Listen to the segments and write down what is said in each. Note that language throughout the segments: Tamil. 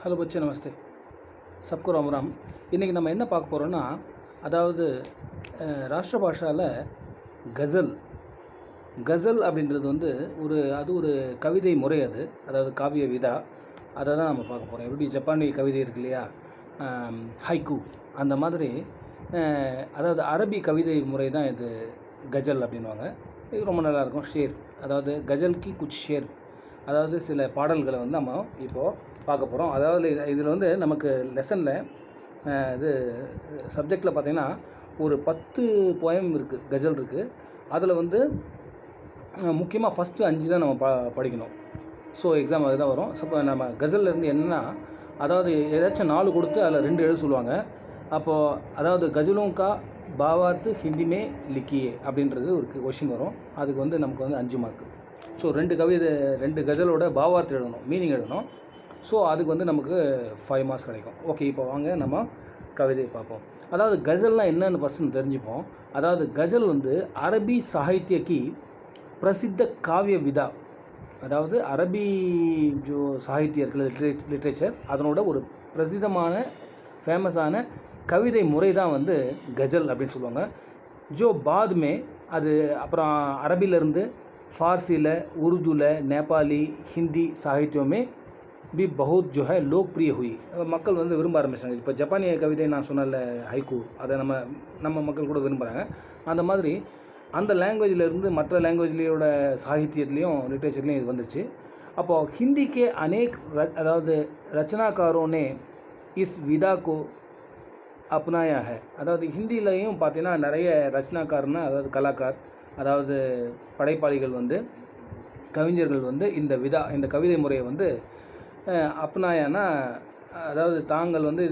हेलो बच्चे, नमस्ते। सबको राम राम। இன்றைக்கி நம்ம என்ன பார்க்க போகிறோன்னா, அதாவது ராஷ்டிர பாஷாவில் கசல் அப்படின்றது வந்து ஒரு கவிதை முறை. அதாவது காவிய விதா. அதை தான் நம்ம பார்க்க போகிறோம். எப்படி ஜப்பானிய கவிதை இருக்கு இல்லையா, ஹைக்கூ, அந்த மாதிரி அதாவது அரபி கவிதை முறை தான் இது கஜல் அப்படின்வாங்க. இது ரொம்ப நல்லாயிருக்கும். ஷேர், அதாவது கஜல் கி குச் ஷேர், அதாவது சில பாடல்களை வந்து நம்ம இப்போது பார்க்க போகிறோம். அதாவது இதில் வந்து நமக்கு லெசனில் இது சப்ஜெக்டில் பார்த்திங்கன்னா ஒரு 10 போயம் இருக்குது, கஜல் இருக்குது. அதில் வந்து முக்கியமாக ஃபஸ்ட்டு 5 தான் நம்ம படிக்கணும். ஸோ எக்ஸாம் அதுதான் வரும். ஸோ நம்ம கஜல்லேருந்து என்னென்னா, அதாவது ஏதாச்சும் 4 கொடுத்து அதில் 2 எழுத சொல்லுவாங்க. அப்போது அதாவது கஜலோங்கா பாவார்த்து ஹிந்திமே லிக்கியே அப்படின்றது ஒரு கொஷின் வரும். அதுக்கு வந்து நமக்கு வந்து 5 மார்க்கு. ஸோ 2 கஜலோட பாவார்த்து எழுதணும், மீனிங் எழுதணும். ஸோ அதுக்கு வந்து நமக்கு 5 மார்க்ஸ் கிடைக்கும். ஓகே, இப்போ வாங்க நம்ம கவிதையை பார்ப்போம். அதாவது கஜல்னால் என்னன்னு ஃபஸ்ட்டு தெரிஞ்சுப்போம். அதாவது கஜல் வந்து அரபி சாகித்யக்கு பிரசித்த காவிய விதா, அதாவது அரபி ஜோ சாகித்ய இருக்கிற லிட்ரேச்சர், அதனோட ஒரு பிரசித்தமான ஃபேமஸான கவிதை முறை தான் வந்து கஜல் அப்படின்னு சொல்லுவாங்க. ஜோ பாத்மே அது அப்புறம் அரபிலேருந்து ஃபார்சியில், உருதுவில், நேபாளி, ஹிந்தி சாகித்யமே भी बहुत जो है लोकप्रिय हुई. மக்கள் வந்து விரும்ப ஆரம்பிச்சாங்க. இப்போ ஜப்பானிய கவிதை நான் சொன்னல ஹைக்கூ, அதை நம்ம மக்கள் கூட விரும்புகிறாங்க. அந்த மாதிரி அந்த லாங்குவேஜிலேருந்து மற்ற லாங்குவேஜ்லேயோட சாகித்யத்துலேயும் லிட்ரேச்சர்லேயும் இது வந்துச்சு. அப்போது ஹிந்திக்கே அநேக் அதாவது ரச்சனாக்காரோனே இஸ் விதா கோ அப்னாயா ஹை. அதாவது ஹிந்திலையும் பார்த்தீங்கன்னா நிறைய ரச்சனாக்காரன்னா, அதாவது கலாக்கார், அதாவது படைப்பாளிகள் வந்து, கவிஞர்கள் வந்து இந்த கவிதை முறையை வந்து அப்னாயானா, அதாவது தாங்கள் வந்து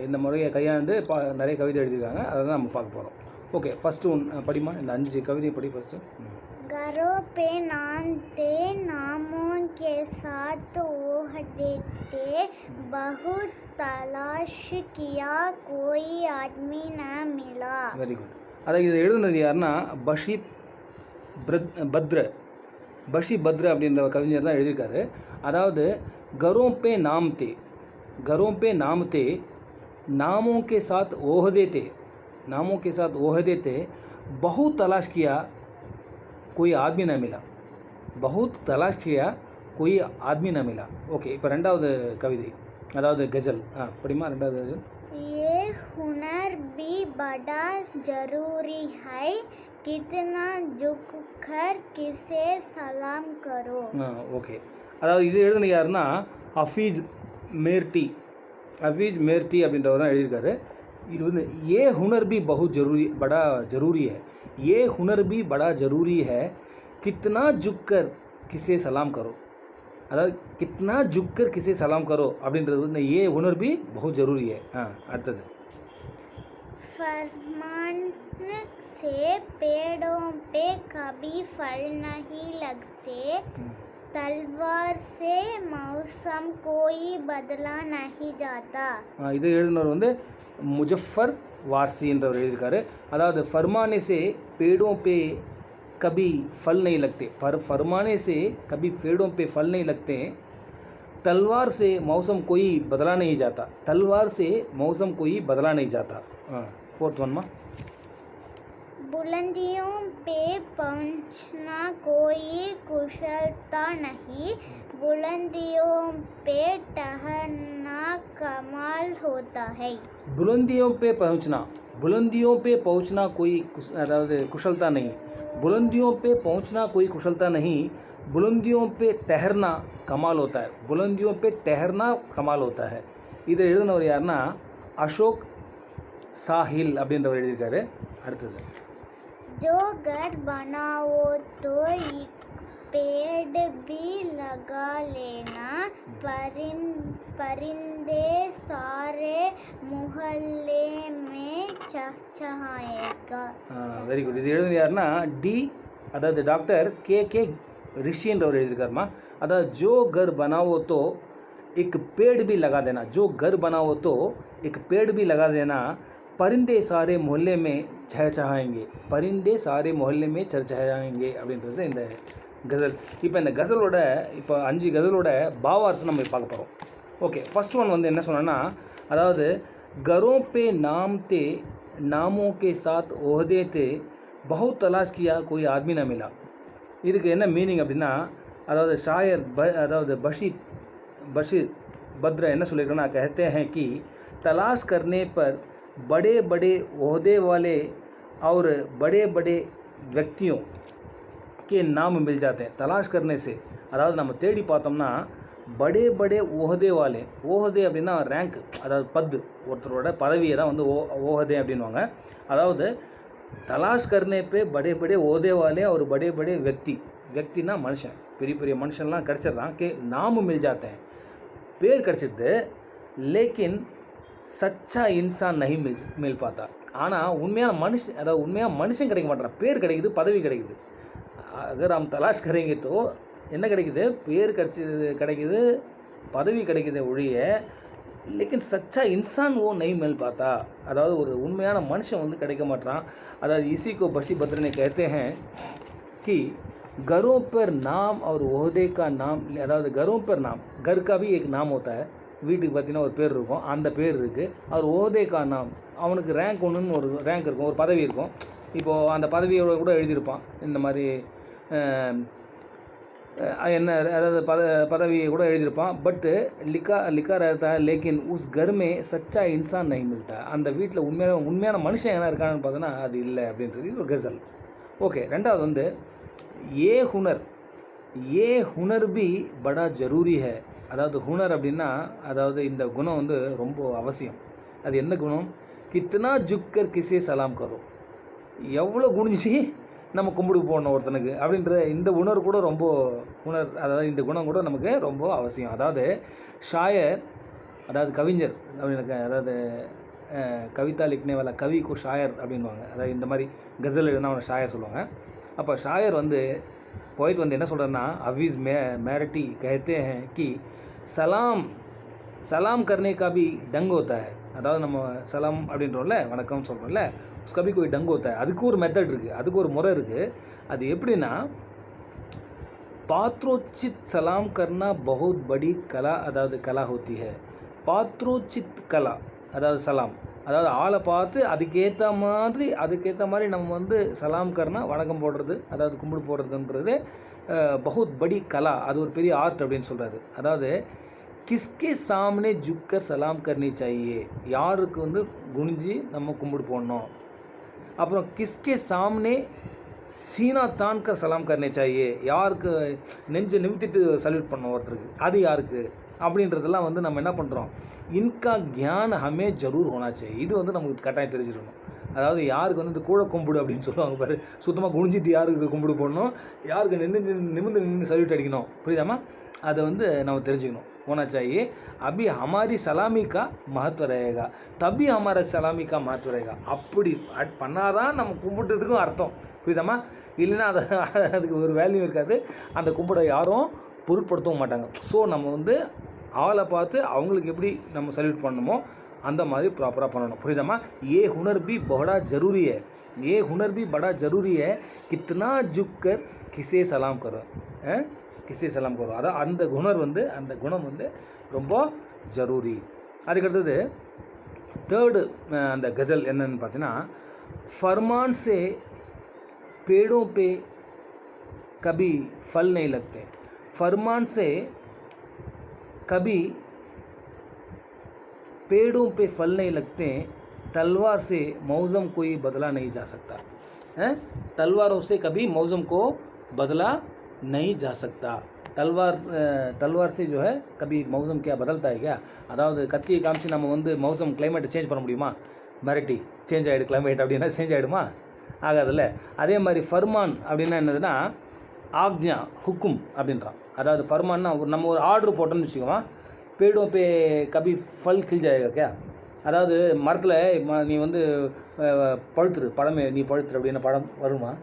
இந்த முறையை கையாண்டு நிறைய கவிதை எழுதியிருக்காங்க. அதை தான் நம்ம பார்க்க போகிறோம். ஓகே, ஃபஸ்ட்டு படிமா, இந்த 5 கவிதையை படி ஃபஸ்ட்டு. घरों पे नाम थे, नामों के साथ ओह देते, बहुत तलाश किया कोई आदमी न मिला. Very good. அதாவது இதை எழுதுனது யாருன்னா பஷி பத்ர அப்படின்ற கவிஞர் தான் எழுதியிருக்காரு. அதாவது घरों पे नाम थे, नामों के साथ ओहदे थे, बहुत तलाश किया कोई आदमी ना मिला. ஓகே, இப்போ 2வது கவிதை, அதாவது கஜல். படிமா 2வது. ये हुनर भी बड़ा जरूरी है, कितना झुक कर किसे सलाम करो. ஓகே, அதாவது இது எழுதுன யாருன்னா ஹஃபீஸ் மேர்டி அப்படின்றவர் தான் எழுதியிருக்காரு. இது வந்து ஏ ஹுனர் பி படா ஜரூரி ஹை, கித்னா ஜுக்கர் கிசே சலாம் கரோ. அதாவது கித்னா ஜுக்கர் கிசே சலாம் கரோ அப்படின்றது வந்து ஏ ஹுனர் பி பஹுத் ஜரூரி ஹை. அடுத்தது. फरमान से पेड़ों पे कभी फल नहीं लगते, तलवार से मौसम कोई बदला नहीं जाता. இது எழுதினவர் வந்து मुजफ्फर वारसी என்றவர் எழுதியிருக்காரு. அதாவது फरमाने से पेड़ों पे कभी फल नहीं लगते, फरमाने से कभी पेड़ों पे फल नहीं लगते, तलवार से मौसम कोई बदला नहीं जाता. 4th one. बुलंदियों पे पहुंचना कोई कुशलता नहीं, बुलंदियों पे ठहरना कमाल होता है. बुलंदियों पे पहुंचना कोई अதாவது कुशलता नहीं, बुलंदियों पे पहुंचना कोई कुशलता नहीं, बुलंदियों पे ठहरना कमाल होता है. இதை எழுதினவர் யாருன்னா அசோக் சாஹில் அப்படின்றவர் எழுதியிருக்காரு. அடுத்தது. जो घर बनाओ तो एक पेड़ भी लगा लेना, परिंदे सारे मोहल्ले में चहचहाएगा. Very good. இது எழுதுனது யாருன்னா அதாவது டாக்டர் கே ரிஷின்றவர் எழுதியிருக்காருமா. அதாவது ஜோ கர் பனாவோ தோ एक पेड़ भी लगा देना, परिंदे सारे मोहल्ले में चहचहाएंगे அப்படின்றது இந்த கசல். இப்போ இந்த கசலோட 5 கசலோட பாவார்த்தம் நம்ம பார்க்க போகிறோம். ஓகே, ஃபர்ஸ்ட் ஒன் வந்து என்ன சொன்னேன்னா, அதாவது घरों पे नाम थे, नामों के साथ ओहदे थे, बहुत तलाश किया कोई आदमी ना मिला. இதுக்கு என்ன மீனிங் அப்படின்னா, அதாவது ஷாயர் அதாவது பஷீர் பத்ரா என்ன சொல்லியிருக்கோன்னா, कहते हैं कि तलाश करने पर बड़े बड़े ओहदे वाले और बड़े बड़े व्यक्तियों के नाम मिल जाते हैं. तलाश करने से அதாவது நம்ம தேடி பார்த்தோம்னா படே படே ஓஹதே வாலே, ஓஹதே அப்படின்னா ரேங்க், அதாவது பத்து, ஒருத்தரோட பதவியை தான் வந்து ஓஹதே அப்படின்வாங்க. அதாவது தலாஷ் கர்னே பே படே படே ஓதே வாலே ஒரு படே படே व्यक्तिனா மனுஷன், பெரிய பெரிய மனுஷன்லாம் கிடச்சிட்றான். நாம மில் ஜாத்தேன், பேர் கிடச்சிடுது. லேக்கின் சச்சா இன்சான் நஹி மில் பார்த்தா. ஆனால் உண்மையான மனுஷன், அதாவது உண்மையாக மனுஷன் கிடைக்க மாட்டான். பேர் கிடைக்குது, பதவி கிடைக்குது. அகர் நாம் தலாஷ் கரேங்க தோ என்ன கிடைக்குது, பேர் கிடைக்குது, பதவி கிடைக்குது ஒழிய, லேக்கின் சச்சா இன்சான் ஓ நெய் மேல் பார்த்தா, அதாவது ஒரு உண்மையான மனுஷன் வந்து கிடைக்க மாட்டான். அதாவது इसी को बशी बद्र ने कहते हैं कि घरों पर नाम और ओहदे का नाम, அதாவது घरों पर नाम, घर का भी एक नाम होता है. வீட்டுக்கு பார்த்தீங்கன்னா ஒரு பேர் இருக்கும், அந்த பேர் இருக்குது. அவர் ஓஹதே கா நாம், அவனுக்கு ரேங்க் ஒன்றுன்னு ஒரு ரேங்க் இருக்கும், ஒரு பதவி இருக்கும். இப்போது அந்த பதவியோட கூட எழுதியிருப்பான் இந்த மாதிரி என்ன, அதாவது பதவியை கூட எழுதியிருப்பான். பட்டு லிக்கா रहता है लेकिन उस घर में सच्चा इंसान नहीं मिलता. அந்த வீட்டில் உண்மையான மனுஷன் என்ன இருக்கான்னு பார்த்தோன்னா அது இல்லை அப்படின்றது ஒரு கசல். ஓகே, ரெண்டாவது வந்து ஏ ஹுனர் பி படா ஜரூரி ஹை. அதாவது ஹுனர் அப்படின்னா, அதாவது இந்த குணம் வந்து ரொம்ப அவசியம். அது என்ன குணம்? கித்னா ஜுக்கர் கிசே சலாம் கரோ, எவ்வளோ குனிஞ்சி நம்ம கும்பிடு போடணும் ஒருத்தனுக்கு அப்படின்ற இந்த உணர்வு கூட ரொம்ப அதாவது இந்த குணம் கூட நமக்கு ரொம்ப அவசியம். அதாவது ஷாயர், அதாவது கவிஞர், அதாவது கவிதா லிக்னே வாலா கவி கோ ஷாயர் அப்படின்வாங்க. அதாவது இந்த மாதிரி கசல் எழுதுனா அவனை ஷாயர் சொல்லுவாங்க. அப்போ ஷாயர் வந்து போயிட்டு வந்து என்ன சொல்கிறேன்னா, அவ்வீஸ் மேரட்டி कहते हैं कि சலாம் கர்னே கா பி டங் ஹோத்தா ஹை. அதாவது நம்ம சலாம் அப்படின்றோம்ல, வணக்கம் சொல்கிறோம்ல, கபி கோய் டங் ஹோத்தா ஹை. அதுக்கு ஒரு மெத்தட் இருக்குது, அதுக்கு ஒரு முறை இருக்குது. அது எப்படின்னா, பாத்ரோச்சித் சலாம் கர்னா பஹுத் படி கலா, அதாவது கலா ஹோத்தி ஹை. பாத்ரோச்சித் கலா, அதாவது சலாம், அதாவது ஆளை பார்த்து அதுக்கேற்ற மாதிரி நம்ம வந்து சலாம் கர்னா வணக்கம் போடுறது, அதாவது கும்பிடு போடுறதுன்றது பஹுத் படி கலா, அது ஒரு பெரிய ஆர்ட் அப்படின்னு சொல்கிறாரு. அதாவது கிஸ்கே சாமனே ஜுக்கர் சலாம் கர்னி சாயே, யாருக்கு வந்து குனிஞ்சி நம்ம கும்பிடு போடணும். அப்புறம் கிஸ்கே சாமனே சீனா தான்கர் சலாம் கர்னே சாயே, யாருக்கு நெஞ்சை நிமித்திட்டு சல்யூட் பண்ணோம் ஒருத்தருக்கு, அது யாருக்கு அப்படின்றதெல்லாம் வந்து நம்ம என்ன பண்ணுறோம், இன்கா கியான் ஹமே ஜரூர் ஹோனாச்சே, இது வந்து நமக்கு கட்டாயம் தெரிஞ்சிடணும். அதாவது யாருக்கு வந்து இந்த கூழ கும்பிடு அப்படின்னு சொல்லுவாங்க பாரு, சுத்தமாக குனிஞ்சிட்டு யாருக்கு கும்பிடு போடணும், யாருக்கு நிமிர்ந்து சல்யூட் அடிக்கணும், புரியுதாமா? அதை வந்து நம்ம தெரிஞ்சுக்கணும். होना चाहिए. अभी हमारी सलामी का महत्व रहेगा, तभी हमारा सलामी का महत्व रहेगा. அப்படி பண்ணாதான் நம்ம கும்பிட்டதுக்கும் அர்த்தம், புரியுதாம்மா? இல்லைன்னா அதுக்கு ஒரு வேல்யூ இருக்காது, அந்த கும்பிட யாரும் பொருட்படுத்தவும் மாட்டாங்க. ஸோ நம்ம வந்து ஆளை பார்த்து அவங்களுக்கு எப்படி நம்ம சல்யூட் பண்ணணுமோ அந்த மாதிரி ப்ராப்பராக பண்ணணும், புரியுதாம்மா? ये हुनर भी बड़ा ज़रूरी है, ये हुनर भी बड़ा ज़रूरी है, कितना झुक कर किसे सलाम करो, கிசே சலாம் கரோ. அதான் அந்த குணம் வந்து ரொம்ப ஜரூரி. அதுக்கடுத்தது தேர்டு அந்த கஜல் என்னன்னு பார்த்தீங்கன்னா, फरमान से पेड़ों पे कभी फल नहीं लगते, फरमान से कभी पेड़ों पे फल नहीं लगते, तलवार से मौसम कोई बदला नहीं जा सकता. तलवारों से कभी मौसम को बदला नहीं जा सकता. तलवार से जो है कभी मौसम क्या बदलता है क्या? அதாவது கத்தியை காமிச்சு நம்ம வந்து மௌசம் கிளைமேட்டை சேஞ்ச் பண்ண முடியுமா? மிரட்டி சேஞ்ச் ஆகிடு கிளைமேட் அப்படின்னா சேஞ்ச் ஆகிடுமா? ஆகாதில்ல. அதே மாதிரி ஃபர்மான் அப்படின்னா என்னதுன்னா ஆக்ஞா, ஹுக்கும் அப்படின்றான். அதாவது ஃபர்மான்னா நம்ம ஒரு ஆர்டர் போட்டோம்னு வச்சுக்கோமா, பேடோ பே கபி ஃபல் கில் ஜாயேகா கே, அதாவது மரத்தில் நீ வந்து பழுத்துரு, பழமே நீ பழுத்துரு அப்படின்னா பழம் வருமா?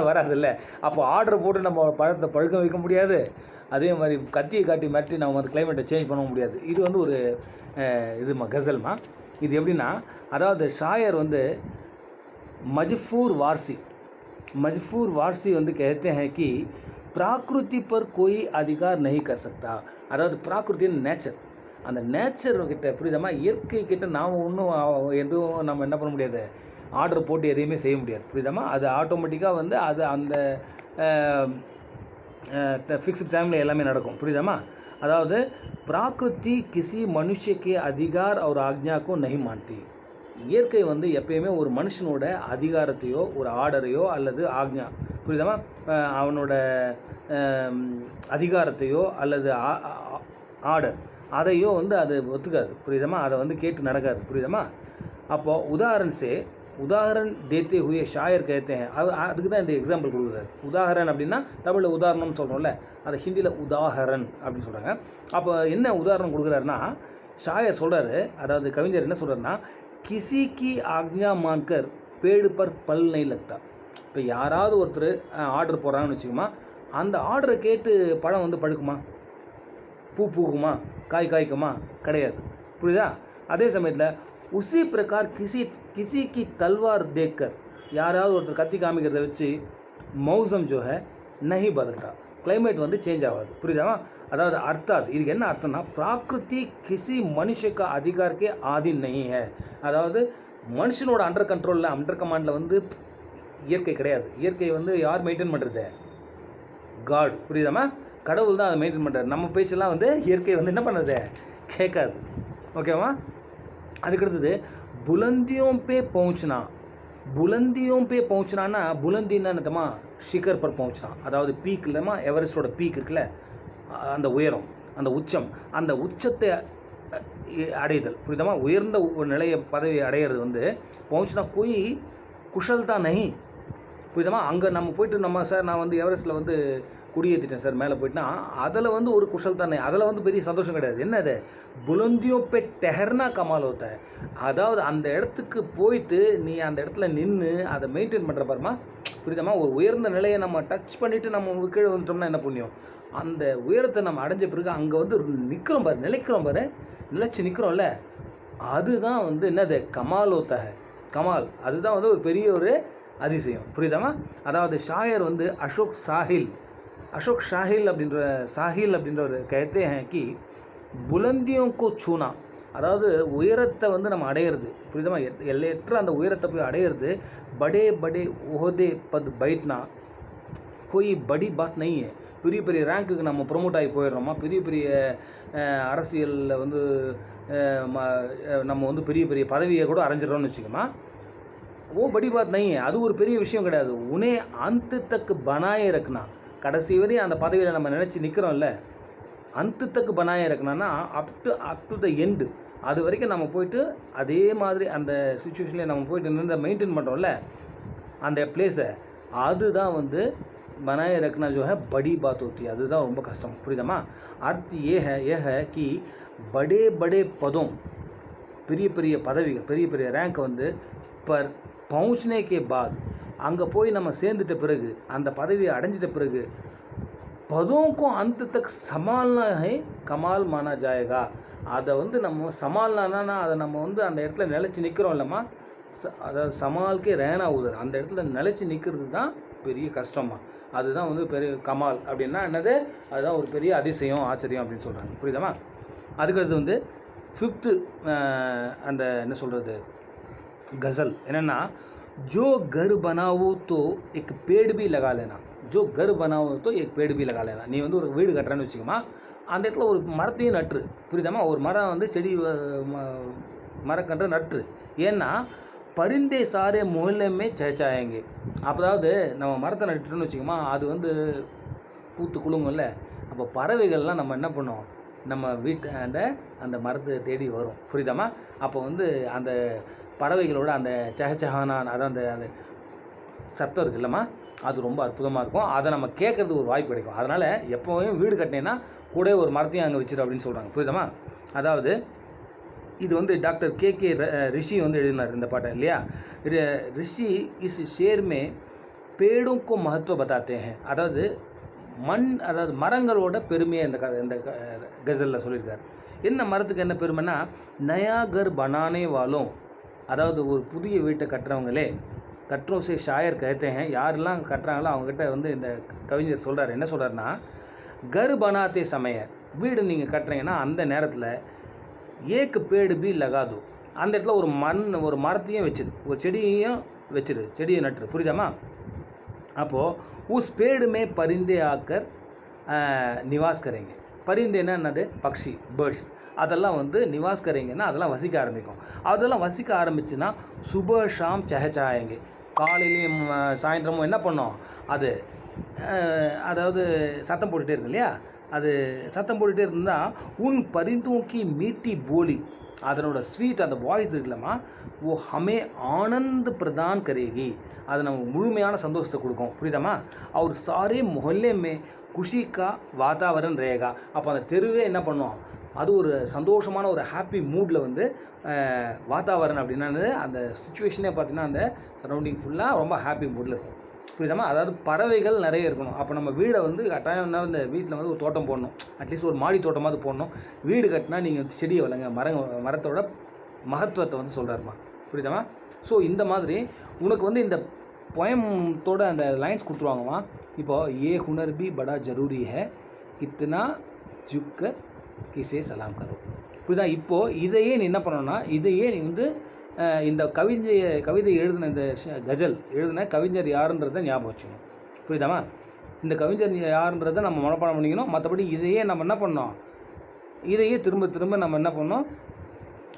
வராதில்ல. அப்போ ஆர்டர் போட்டு நம்ம பழத்தை பழுக்க வைக்க முடியாது, அதே மாதிரி கத்தியை காட்டி மிரட்டி நம்ம வந்து கிளைமேட்டை சேஞ்ச் பண்ண முடியாது. இது வந்து ஒரு இதுமா கசல்மா. இது எப்படின்னா, அதாவது ஷாயர் வந்து मजफूर वारसी வந்து कहते हैं कि प्रकृति पर कोई अधिकार नहीं कर सकता, அதாவது பிராகிருத்தின் நேச்சர், அந்த நேச்சர் கிட்ட புரியுதாமா, இயற்கை கிட்ட நாம் ஒன்றும் எதுவும் நம்ம என்ன பண்ண முடியாது, ஆர்டர் போட்டு எதையுமே செய்ய முடியாது புரியுதாமா. அது ஆட்டோமேட்டிக்காக வந்து அது அந்த ஃபிக்ஸ்டு டைமில் எல்லாமே நடக்கும் புரியுதாமா. அதாவது பிராகிருதி கிசி மனுஷக்கு அதிகார் ஒரு ஆக்ஞாக்கும் நஹி மான்தி. இயற்கை வந்து எப்பயுமே ஒரு மனுஷனோட அதிகாரத்தையோ ஒரு ஆர்டரையோ அல்லது ஆக்ஞா புரியுதாமா, அவனோட அதிகாரத்தையோ அல்லது ஆர்டர் அதையோ வந்து அது ஒத்துக்காது புரியுதாமா, அதை வந்து கேட்டு நடக்காது புரியுதாமா. அப்போது உதாரண தேத்தே ஹுயே ஷாயர் कहते हैं, அதுக்கு தான் இந்த எக்ஸாம்பிள் கொடுக்குறாரு. உதாரணம் அப்படின்னா தமிழில் உதாரணம்னு சொல்கிறோம்ல, அதை ஹிந்தியில் உதாகரன் அப்படின்னு சொல்கிறாங்க. அப்போ என்ன உதாரணம் கொடுக்குறாருன்னா, ஷாயர் சொல்கிறாரு, அதாவது கவிஞர் என்ன சொல்கிறாருன்னா, கிசி கி ஆக்ஞா மான்கர் பேடு பர் பல் நெய் லக்தா. இப்போ யாராவது ஒருத்தர் ஆர்டர் போடுறாங்கன்னு வச்சுக்கோமா, அந்த ஆர்டரை கேட்டு பழம் வந்து பழுக்குமா, பூ பூக்குமா, காய்க்குமா, கிடையாது புரியுதா. அதே சமயத்தில் उसी प्रकार किसी की तलवार देखकर, யாராவது ஒருத்தர் கத்தி காமிக்கிறத வச்சு மௌசம் जो है नहीं बदलता, கிளைமேட் வந்து சேஞ்ச் ஆகாது புரியுதாமா. அதாவது அர்த்தாத் இதுக்கு என்ன அர்த்தம்னா, பிராகிருதி கிசி மனுஷக்க அதிகாரக்கே ஆதி नहीं है. அதாவது மனுஷனோட அண்டர் கண்ட்ரோலில் அண்டர் கமாண்டில் வந்து இயற்கை கிடையாது. இயற்கை வந்து யார் மெயின்டைன் பண்ணுறது, காட் புரியுதாமா, கடவுள் தான் அதை மெயின்டைன் பண்ணுறாரு. நம்ம பேச்செல்லாம் வந்து இயற்கை வந்து என்ன பண்ணுறது, கேட்காது ஓகேவா. அதுக்கடுத்தது புலந்தியோம் பே பहुंचना புலந்தின்னா என்னத்தமா, ஷிகர் பர் பहुंचना, அதாவது பீக் இல்லைமா, எவரெஸ்டோட பீக் இருக்குல்ல, அந்த உயரம், அந்த உச்சம், அந்த உச்சத்தை அடைதல் புரியுதாமா. உயர்ந்த நிலைய பதவி அடையிறது வந்து பहुंचना कोई குஷல்தா நஹி புரியுதாமா. அங்கே நம்ம போய்ட்டு நம்ம சார் நான் வந்து எவரெஸ்ட்டில் வந்து குடியேற்றிட்டேன் சார் மேலே போயிட்டுனா, அதில் வந்து ஒரு குஷல் தானே, அதில் வந்து பெரிய சந்தோஷம் கிடையாது. என்னது புலந்தியோ பே டெஹர்னா கமால் होता है. அதாவது அந்த இடத்துக்கு போயிட்டு நீ அந்த இடத்துல நின்று அதை மெயின்டைன் பண்ணுற பாருமா புரியுதாமா. ஒரு உயர்ந்த நிலையை நம்ம டச் பண்ணிவிட்டு நம்ம கீழே வந்துட்டோம்னா என்ன புண்ணியம். அந்த உயரத்தை நம்ம அடைஞ்ச பிறகு அங்கே வந்து நிற்கிறோம் பாரு, நிலைச்சு நிற்கிறோம்ல, அதுதான் வந்து என்னது கமால் होता है. கமால் அதுதான் வந்து ஒரு பெரிய ஒரு அதிசயம் புரியுதாமா. அதாவது ஷாயர் வந்து அசோக் சாஹில் அப்படின்ற ஒரு कहते हैं कि புலந்தியோं को छूना, அதாவது உயரத்தை வந்து நம்ம அடையிறது புரியுதாமா, எல்லையற்ற அந்த உயரத்தை போய் அடையிறது. படே ஓஹதே பத் பைட்னா कोई बड़ी बात नहीं है. பெரிய ரேங்க்குக்கு நம்ம ப்ரொமோட் ஆகி போயிடுறோமா, பெரிய அரசியலில் வந்து நம்ம வந்து பெரிய பதவியை கூட அடைஞ்சிடறோம்னு வச்சுக்கோமா, ஓ படி பாத் नहीं है, அது ஒரு பெரிய விஷயம் கிடையாது. உனே அந்த தக்கு பனாயே ரக்னா, கடைசி வரையும் அந்த பதவியில் நம்ம நினச்சி நிற்கிறோம்ல, அந்த தக்கு பனாயே ரக்னான்னா அப் டு த எண்டு, அது வரைக்கும் நம்ம போயிட்டு அதே மாதிரி அந்த சுச்சுவேஷனில் நம்ம போயிட்டு நின்று மெயின்டைன் பண்ணுறோம்ல அந்த பிளேஸை, அதுதான் வந்து பனாயே ரக்னா जो है बड़ी बात होती है. அதுதான் ரொம்ப கஷ்டம் புரியுதாமா. अर्थ ये है कि बड़े पदों, பெரிய பதவிகள் பெரிய ரேங்க் வந்து பர் पहुँचने के बाद, அங்கே போய் நம்ம சேர்ந்துட்ட பிறகு அந்த பதவியை அடைஞ்சிட்ட பிறகு பதோंको अंत तक संभालना है कमाल माना जाएगा. அதை வந்து நம்ம சமாளனா அதை நம்ம வந்து அந்த இடத்துல நிலச்சி நிற்கிறோம் இல்லைம்மா, அதாவது சமால்கே ரேனா உதர், அந்த இடத்துல நிலச்சி நிற்கிறது தான் பெரிய கஷ்டமா, அதுதான் வந்து பெரிய கமால் அப்படின்னா என்னது, அதுதான் ஒரு பெரிய அதிசயம் ஆச்சரியம் அப்படின்னு சொல்கிறாங்க புரியுதாமா. அதுக்கடுத்து வந்து ஃபிஃப்த்து அந்த என்ன சொல்கிறது गज़ल என்னென்னா, जो घर बनाओ तो एक पेड़ भी लगा लेना, जो घर बनाओ तो एक पेड़ भी लगा लेना. நீ வந்து ஒரு வீடு கட்டுறேன்னு வச்சுக்கோமா, அந்த இடத்துல ஒரு மரத்தையும் நட்டுரு புரியுதாமா. ஒரு மரம் வந்து செடி மரக்கன்று நட்டுரு. ஏன்னா பரிந்தே சாரே முஹல்லே சேச்சாயங்க, அதாவது நம்ம மரத்தை நட்டுட்டோன்னு வச்சுக்கோமா, அது வந்து பூத்து குலுங்கும்ல, அப்போ பறவைகள்லாம் நம்ம என்ன பண்ணோம், நம்ம வீட்டு அந்த மரத்தை தேடி வரும் புரியுதாமா. அப்போ வந்து அந்த பறவைகளோட அந்த சஹச்சஹானான் அதான் அந்த சத்தம் இருக்குது இல்லைம்மா, அது ரொம்ப அற்புதமாக இருக்கும். அதை நம்ம கேட்குறதுக்கு ஒரு வாய்ப்பு கிடைக்கும். அதனால் எப்போவும் வீடு கட்டினேன்னா கூட ஒரு மரத்தையும் அங்கே வச்சிரு அப்படின்னு சொல்கிறாங்க புரியுதாமா. அதாவது இது வந்து டாக்டர் கே ரிஷி வந்து எழுதினார் இந்த பாட்டை இல்லையா. ரிஷி இஸ் ஷேர்மே பேடுக்கும் மகத்துவம் பத்தாத்தே हैं. அதாவது மரங்களோட பெருமையை இந்த கசலில் சொல்லியிருக்காரு. என்ன மரத்துக்கு என்ன பெருமைன்னா, நயா கர் பனானே வாலும், அதாவது ஒரு புதிய வீட்டை கட்டுறவங்களே, கட்டுறோசே ஷாயர் कहते हैं, யாரெல்லாம் கட்டுறாங்களோ அவங்ககிட்ட வந்து இந்த கவிஞர் சொல்கிறார். என்ன சொல்கிறாருன்னா, கர் பனாத்தே சமய, வீடு நீங்கள் கட்டுறீங்கன்னா அந்த நேரத்தில் ஏக்கு பேடு பி லகாதோ, அந்த இடத்துல ஒரு மரத்தையும் வச்சுது, ஒரு செடியையும் வச்சுரு, செடியை நட்டுரு, புரியுதாம்மா? அப்போது உஸ் पेड़ में परिंदे आकर निवास करेंगे. परिंदेன்னா என்னது? பக்ஷி, பேர்ட்ஸ். அதெல்லாம் வந்து நிவாஸ் கரேங்கன்னா அதெல்லாம் வசிக்க ஆரம்பிக்கும். அதெல்லாம் வசிக்க ஆரம்பிச்சுன்னா சுப ஷாம் சஹச்சாயங்க, காலையிலையும் சாயந்தரமும் என்ன பண்ணோம்? அது அதாவது சத்தம் போட்டுகிட்டே இருக்கு இல்லையா? அது சத்தம் போட்டுகிட்டே இருந்தால் உன் பரிந்தோக்கி மீட்டி போலி, அதனோட ஸ்வீட் அந்த வாய்ஸ் இருக்குல்லம்மா, ஓ ஹமே ஆனந்த் பிரதான் கரேகி, அது நமக்கு முழுமையான சந்தோஷத்தை கொடுக்கும், புரியுதாம்மா? அவர் சாரே மொஹல்லே மே குஷி கா வாதாவரன் ரேகா, அப்போ அந்த தெருவே என்ன பண்ணும்? அது ஒரு சந்தோஷமான ஒரு ஹாப்பி மூடில் வந்து வாதாவரன் அப்படின்னா அந்த சுச்சுவேஷனே பார்த்திங்கன்னா அந்த சரௌண்டிங் ஃபுல்லாக ரொம்ப ஹாப்பி மூடில் இருக்கும், புரியுதாம்மா? அதாவது பறவைகள் நிறைய இருக்கணும். அப்போ நம்ம வீடை வந்து கட்டாயம்னா இந்த வீட்டில் வந்து ஒரு தோட்டம் போடணும், அட்லீஸ்ட் ஒரு மாடி தோட்டமாவது போடணும். வீடு கட்டினா நீங்கள் செடியை வளங்க, மரத்தோட மகத்துவத்தை வந்து சொல்கிறாருமா, புரியுதாம்மா? ஸோ இந்த மாதிரி உனக்கு வந்து இந்த பொயத்தோட அந்த லைன்ஸ் கொடுத்துருவாங்கம்மா. இப்போது ஏ ஹுனர் பி படா ஜரூரி ஹே, கித்னா ஜுக்கர் கிசே சலாம் கரோ, புரியுதா? இப்போது இதையே நீ என்ன பண்ணணும்னா, இதையே நீ வந்து இந்த கவிதை எழுதின இந்த கஜல் எழுதின கவிஞர் யாருன்றதை ஞாபகம் வச்சுக்கணும், புரியுதாம்மா? இந்த கவிஞர் யாருன்றதை நம்ம மனப்பாடம் பண்ணிக்கணும். மற்றபடி இதையே நம்ம என்ன பண்ணோம்? இதையே திரும்ப திரும்ப நம்ம என்ன பண்ணோம்?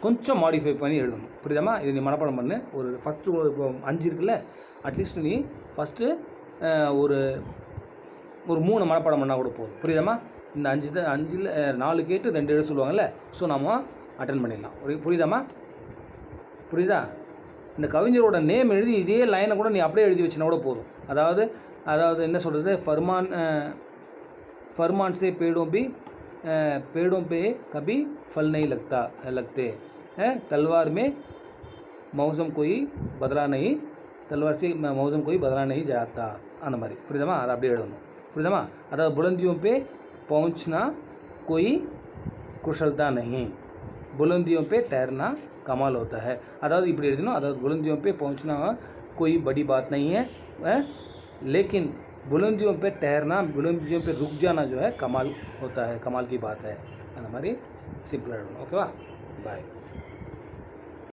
கொஞ்சம் மாடிஃபை பண்ணி எழுதணும், புரியுதாம்மா? இது நீ மனப்பாடம் பண்ணு. ஒரு ஃபஸ்ட்டு இப்போ 5 இருக்குல்ல, அட்லீஸ்ட் நீ ஃபஸ்ட்டு ஒரு 3 மனப்பாடம் பண்ணால் கூட போதும், புரியுதாம்மா? இந்த 5ல் 4 கேட்டு 2 எழுத சொல்லுவாங்கள்ல, ஸோ நம்ம அட்டன் பண்ணிடலாம், புரியுதாம்மா? புரியுதா? இந்த கவிஞரோட நேம் எழுதி இதே லைனை கூட நீ அப்படியே எழுதி வச்சுனா கூட போதும். அதாவது என்ன சொல்கிறது? फरमान से पेड़ों पे कभी फल नहीं लगते हैं, तलवार में मौसम कोई बदला नहीं, तलवार से मौसम कोई बदला नहीं जाता, அந்த மாதிரி, புரியுதாம்மா? அதை அப்படியே எழுதணும், புரியுதாம்மா? அதாவது बुलंदियों पे पहुंचना कोई कुशलता नहीं, बुलंदियों पे ठहरना कमाल होता है, அதாவது இப்படி எழுதணும். அதாவது बुलंदियों पे पहुंचना कोई बड़ी बात नहीं है, लेकिन बुलंदियों पे ठहरना, बुलंदियों पे रुक जाना जो है कमाल होता है, कमाल की बात है, அந்த மாதிரி சிம்பிளாக எழுதணும். ஓகேவா? பாய்.